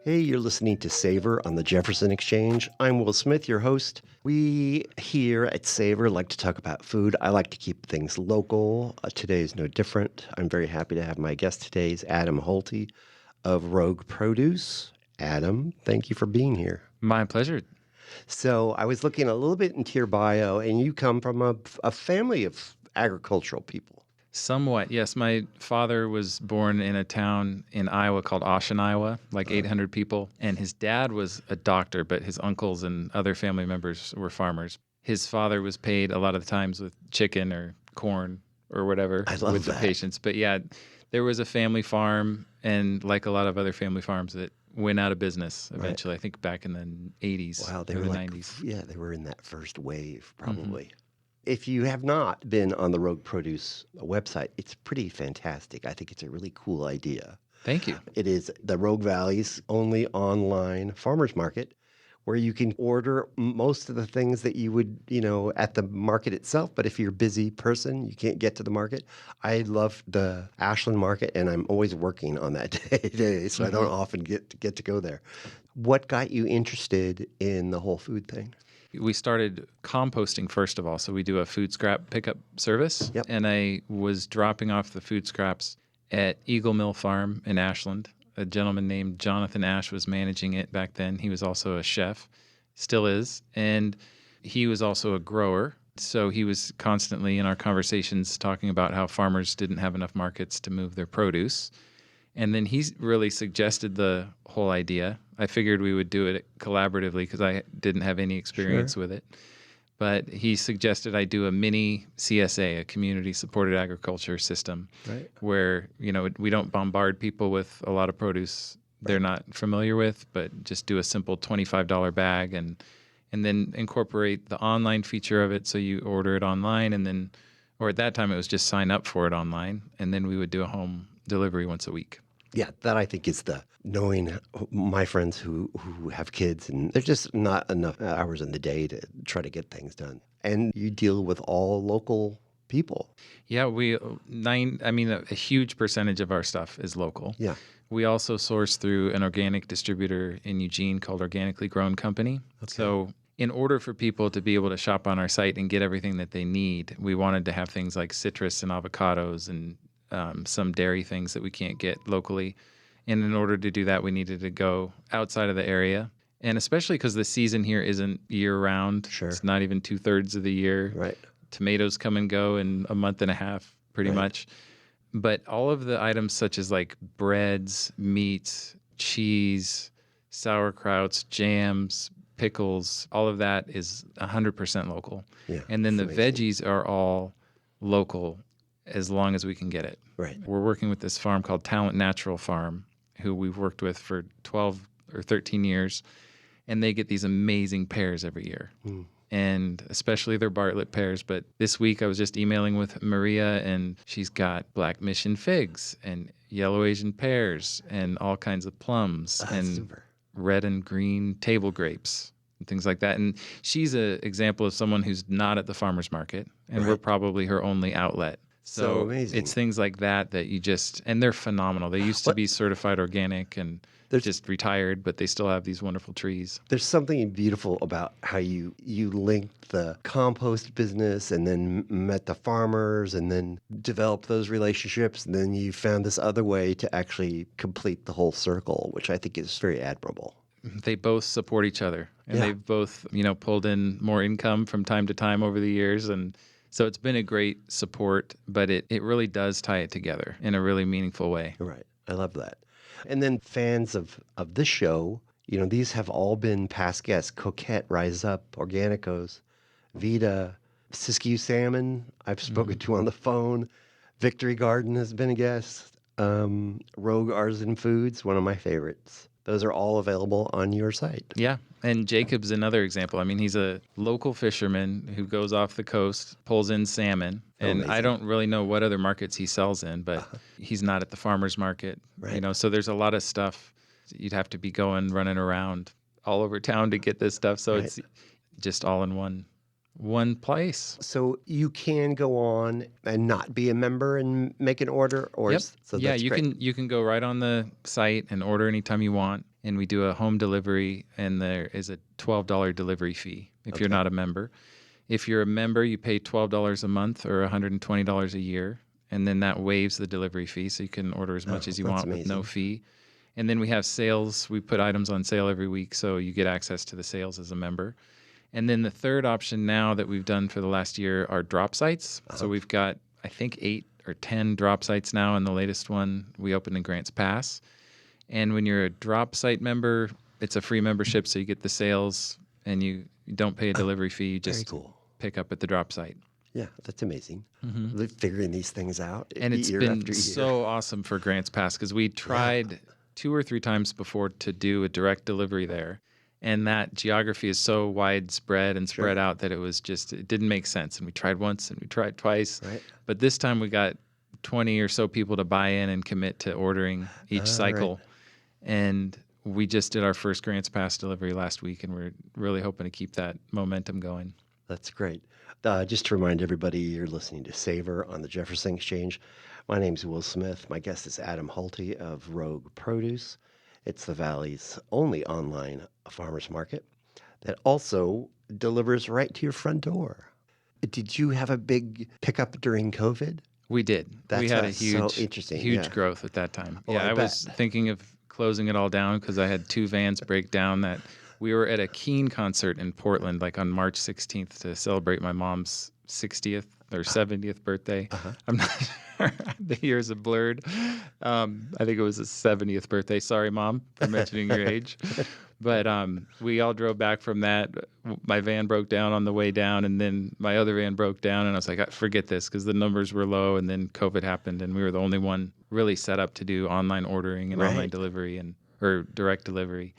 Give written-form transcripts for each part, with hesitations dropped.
Hey, you're listening to Savor on the Jefferson Exchange. I'm Will Smith, your host. We here at Savor like to talk about food. I like to keep things local. Today is no different. I'm very happy to have my guest today is Adam Holtey of Rogue Produce. Adam, thank you for being here. My pleasure. So I was looking a little bit into your bio, and you come from a family of agricultural people. Somewhat, yes. My father was born in a town in Iowa called Oshen, Iowa, like 800 people. And his dad was a doctor, but his uncles and other family members were farmers. His father was paid a lot of the times with chicken or corn or whatever I love with the that. patients. But yeah, there was a family farm, and like a lot of other family farms that went out of business eventually, I think back in the 80s Wow, they or were the like, 90s. yeah, they were in that first wave, probably. If you have not been on the Rogue Produce website, it's pretty fantastic. I think it's a really cool idea. Thank you. It is the Rogue Valley's only online farmers market where you can order most of the things that you would, at the market itself. But if you're a busy person, you can't get to the market. I love the Ashland market, and I'm always working on that day, so I don't often get to go there. What got you interested in the whole food thing? We started composting first of all. So we do a food scrap pickup service. Yep. And I was dropping off the food scraps at Eagle Mill Farm in Ashland. A gentleman named Jonathan Ash was managing it back then. He was also a chef, still is. And he was also a grower. So he was constantly in our conversations talking about how farmers didn't have enough markets to move their produce. And then he really suggested the whole idea. I figured we would do it collaboratively because I didn't have any experience with it. But he suggested I do a mini CSA, a community-supported agriculture system, where we don't bombard people with a lot of produce they're not familiar with, but just do a simple $25 bag and then incorporate the online feature of it. So you order it online, or at that time it was just sign up for it online, and then we would do a home delivery once a week. Yeah, that I think is knowing my friends who have kids, and there's just not enough hours in the day to try to get things done. And you deal with all local people. Yeah, a huge percentage of our stuff is local. Yeah. We also source through an organic distributor in Eugene called Organically Grown Company. Okay. So in order for people to be able to shop on our site and get everything that they need, we wanted to have things like citrus and avocados and some dairy things that we can't get locally. And in order to do that, we needed to go outside of the area. And especially because the season here isn't year-round. Sure. It's not even 2/3 of the year. Right. Tomatoes come and go in a month and a half, pretty much. But all of the items such as like breads, meats, cheese, sauerkrauts, jams, pickles, all of that is 100% local. Yeah, and then the amazing. veggies are all local as long as we can get it. Right. We're working with this farm called Talent Natural Farm, who we've worked with for 12 or 13 years, and they get these amazing pears every year. And especially their Bartlett pears. But this week I was just emailing with Maria, and she's got Black Mission figs and yellow Asian pears and all kinds of plums and Super. red and green table grapes and things like that. And she's an example of someone who's not at the farmer's market, and we're probably her only outlet. So amazing. It's things like that you just, and they're phenomenal. They used to be certified organic and they're just retired, but they still have these wonderful trees. There's something beautiful about how you linked the compost business and then met the farmers and then developed those relationships. And then you found this other way to actually complete the whole circle, which I think is very admirable. They both support each other, and they've both, pulled in more income from time to time over the years. And so it's been a great support, but it really does tie it together in a really meaningful way. Right. I love that. And then fans of this show, these have all been past guests. Coquette, Rise Up, Organicos, Vita, Siskiyou Salmon, I've spoken to on the phone. Victory Garden has been a guest. Rogue Artisan Foods, one of my favorites. Those are all available on your site. Yeah. And Jacob's another example. I mean, he's a local fisherman who goes off the coast, pulls in salmon. And Amazing. I don't really know what other markets he sells in, but he's not at the farmer's market. Right. So there's a lot of stuff. You'd have to be running around all over town to get this stuff. So it's just all in one one place. So you can go on and not be a member and make an order, or Yep. so Yeah, that's you great. can go right on the site and order anytime you want. And we do a home delivery, and there is a $12 delivery fee if you're Okay. not a member. If you're a member, you pay $12 a month or $120 a year, and then that waives the delivery fee, so you can order as much as you that's want with no amazing. fee. And then we have sales. We put items on sale every week, so you get access to the sales as a member. And then the third option now that we've done for the last year are drop sites. So we've got, I think, 8 or 10 drop sites now, and the latest one we opened in Grants Pass. And when you're a drop site member, it's a free membership, so you get the sales, and you don't pay a delivery fee. You Very just cool. pick up at the drop site. Yeah, that's amazing. Figuring these things out And it's year been after year. so awesome for Grants Pass because we tried 2 or 3 times before to do a direct delivery there. And that geography is so widespread and spread out that it didn't make sense. And we tried once and we tried twice. Right. But this time we got 20 or so people to buy in and commit to ordering each cycle. And we just did our first Grants Pass delivery last week, and we're really hoping to keep that momentum going. That's great. Just to remind everybody, you're listening to Savor on the Jefferson Exchange. My name's Will Smith. My guest is Adam Holtey of Rogue Produce. It's the Valley's only online farmers market that also delivers right to your front door. Did you have a big pickup during COVID? We did. We had a so interesting. huge growth at that time. Oh, Yeah, I I was thinking of closing it all down because I had 2 vans break down. That we were at a Keen concert in Portland, like on March 16th, to celebrate my mom's 60th or 70th birthday. I'm not sure. The years have blurred. I think it was his 70th birthday. Sorry, Mom, for mentioning your age. But we all drove back from that. My van broke down on the way down, and then my other van broke down, and I was like, forget this, because the numbers were low, and then COVID happened, and we were the only one really set up to do online ordering and online delivery or direct delivery.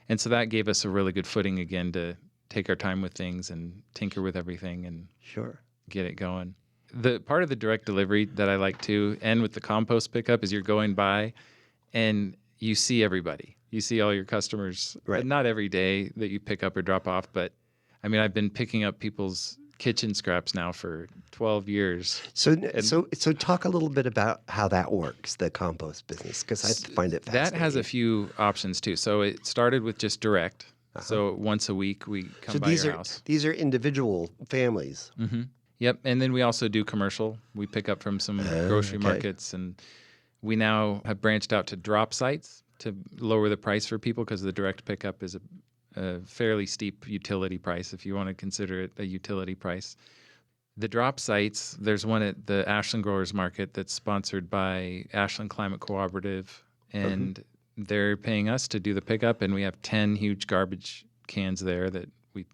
And so that gave us a really good footing again to take our time with things and tinker with everything and get it going. The part of the direct delivery that I like too, and with the compost pickup, is you're going by and you see everybody. You see all your customers, not every day that you pick up or drop off, but I mean, I've been picking up people's kitchen scraps now for 12 years. So talk a little bit about how that works, the compost business, because I find it fascinating. That has a few options too. So it started with just direct. So once a week we come by your house. These are individual families. Mm-hmm. Yep. And then we also do commercial. We pick up from some grocery markets, and we now have branched out to drop sites to lower the price for people because the direct pickup is a fairly steep utility price if you want to consider it a utility price. The drop sites, there's one at the Ashland Growers Market that's sponsored by Ashland Climate Cooperative, and they're paying us to do the pickup, and we have 10 huge garbage cans there that we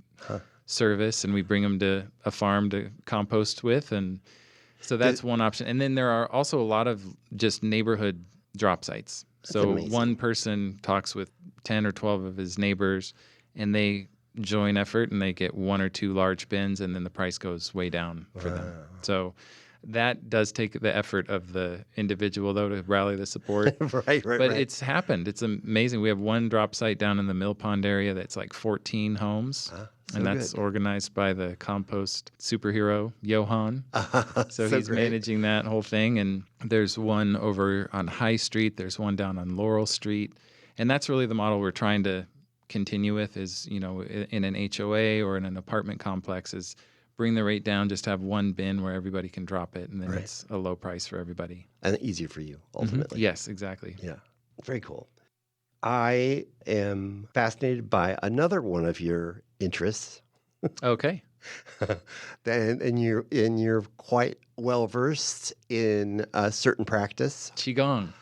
service, and we bring them to a farm to compost with, and so that's one option. And then there are also a lot of just neighborhood drop sites. So one person talks with 10 or 12 of his neighbors, and they join effort, and they get 1 or 2 large bins, and then the price goes way down for them. So that does take the effort of the individual, though, to rally the support. But it's happened. It's amazing. We have one drop site down in the Mill Pond area that's like 14 homes. And that's organized by the compost superhero, Johan. So he's managing that whole thing. And there's one over on High Street. There's one down on Laurel Street. And that's really the model we're trying to continue with is, in an HOA or in an apartment complex is bring the rate down, just have one bin where everybody can drop it. And then it's a low price for everybody. And easier for you, ultimately. Yes, exactly. Yeah. Very cool. I am fascinated by another one of your interests. Okay. and you're quite well versed in a certain practice. Qigong.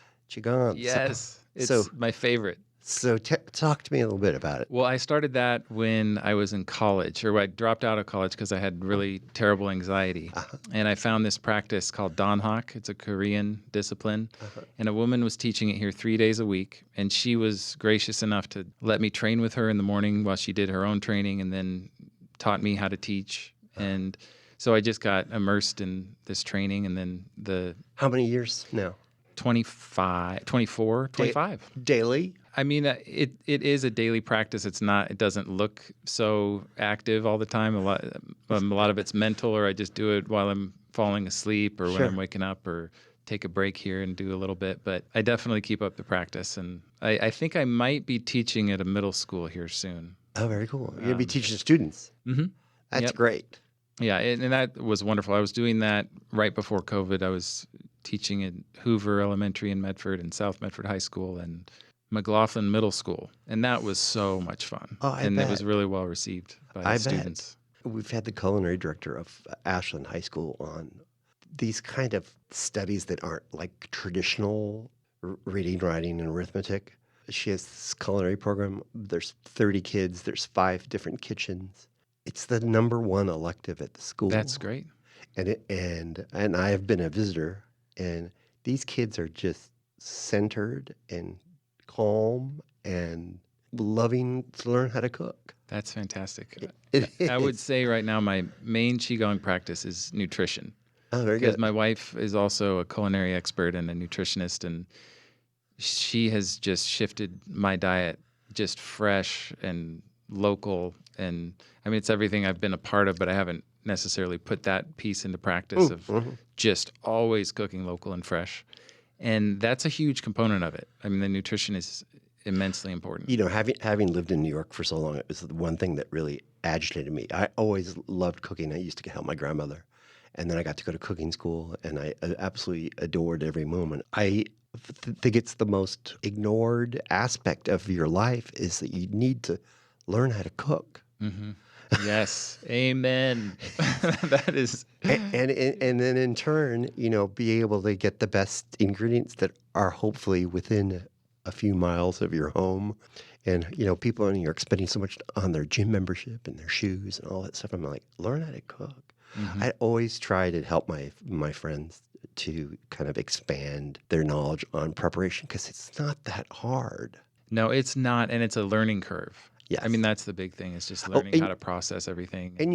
Yes. It's my favorite. So talk to me a little bit about it. Well, I started that when I was in college, or I dropped out of college because I had really terrible anxiety. And I found this practice called Danhak. It's a Korean discipline. And a woman was teaching it here 3 days a week. And she was gracious enough to let me train with her in the morning while she did her own training, and then taught me how to teach. And so I just got immersed in this training. And then How many years now? 24, 25. Daily? I mean, it is a daily practice. It doesn't look so active all the time. A lot of it's mental, or I just do it while I'm falling asleep or when Sure. I'm waking up, or take a break here and do a little bit. But I definitely keep up the practice. And I think I might be teaching at a middle school here soon. Oh, very cool. You're going to be teaching students. Mm-hmm. That's Yep. great. Yeah, and that was wonderful. I was doing that right before COVID. I was teaching at Hoover Elementary in Medford and South Medford High School and McLaughlin Middle School. And that was so much fun. Oh, I and bet. it was really well received by I the students. bet. We've had the culinary director of Ashland High School on these kind of studies that aren't like traditional reading, writing, and arithmetic. She has this culinary program. There's 30 kids. There's 5 different kitchens. It's the number 1 elective at the school. That's great. And I have been a visitor, and these kids are just centered and calm and loving to learn how to cook. That's fantastic. It I would is. say right now my main Qigong practice is nutrition. Oh, very Because good. my wife is also a culinary expert and a nutritionist, and she has just shifted my diet just fresh and local. And I mean, it's everything I've been a part of, but I haven't necessarily put that piece into practice of just always cooking local and fresh. And that's a huge component of it. I mean, the nutrition is immensely important. You know, having lived in New York for so long, it was the one thing that really agitated me. I always loved cooking. I used to help my grandmother. And then I got to go to cooking school, and I absolutely adored every moment. I think it's the most ignored aspect of your life is that you need to learn how to cook. Mm-hmm. Yes. Amen. That is. And then in turn, you know, be able to get the best ingredients that are hopefully within a few miles of your home. And, you know, people in New York spending so much on their gym membership and their shoes and all that stuff. I'm like, learn how to cook. Mm-hmm. I always try to help my friends to kind of expand their knowledge on preparation because it's not that hard. No, it's not, and it's a learning curve. Yes. I mean, that's the big thing, is just learning how to process everything. And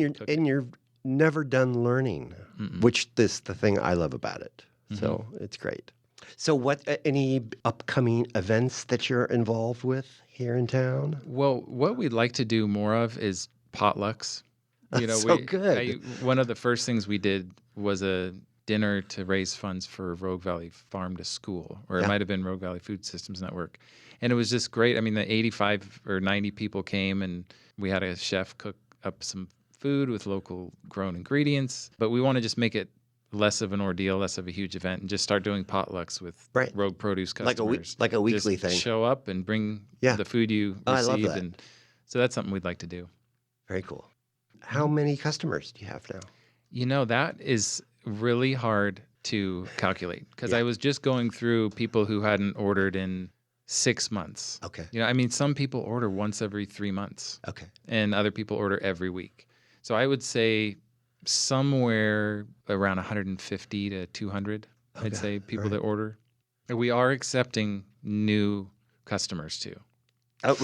you're never done learning, which is the thing I love about it. So it's great. So what any upcoming events that you're involved with here in town? Well, what we'd like to do more of is potlucks. You know, So good. One of the first things we did was a dinner to raise funds for Rogue Valley Farm to School, or it might have been Rogue Valley Food Systems Network. And it was just great. I mean, the 85 or 90 people came, and we had a chef cook up some food with local grown ingredients. But we want to just make it less of an ordeal, less of a huge event, and just start doing potlucks with Rogue Produce customers. Like a weekly just thing. Show up and bring the food you I received. love that. And so that's something we'd like to do. Very cool. How many customers do you have now? You know, that is really hard to calculate, because I was just going through people who hadn't ordered in 6 months. Okay. You know, I mean, some people order once every 3 months. Okay. And other people order every week. So I would say somewhere around 150 to 200, I'd say, people that order. We are accepting new customers too. Oh,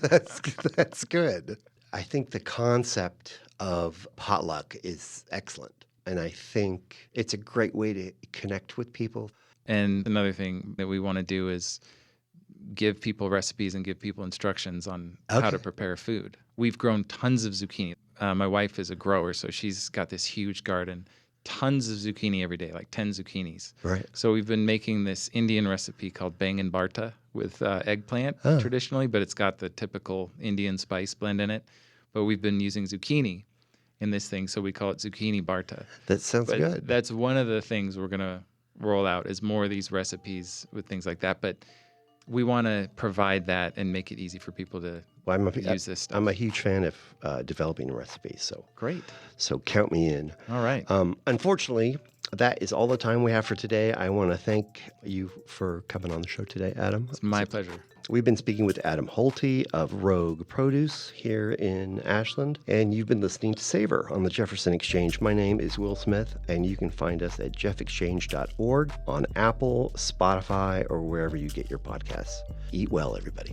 that's good. I think the concept of potluck is excellent. And I think it's a great way to connect with people. And another thing that we want to do is give people recipes and give people instructions on how to prepare food. We've grown tons of zucchini. My wife is a grower, so she's got this huge garden, tons of zucchini every day, like 10 zucchinis. Right. So we've been making this Indian recipe called Bangan Barta with eggplant traditionally, but it's got the typical Indian spice blend in it. But we've been using zucchini in this thing, so we call it Zucchini Barta. That sounds good. That's one of the things we're going to roll out, is more of these recipes with things like that. But we want to provide that and make it easy for people to use this stuff. I'm a huge fan of developing recipes. So Great. So count me in. All right. Unfortunately, that is all the time we have for today. I want to thank you for coming on the show today, Adam. It's my pleasure. We've been speaking with Adam Holtey of Rogue Produce here in Ashland, and you've been listening to Savor on the Jefferson Exchange. My name is Will Smith, and you can find us at jeffexchange.org on Apple, Spotify, or wherever you get your podcasts. Eat well, everybody.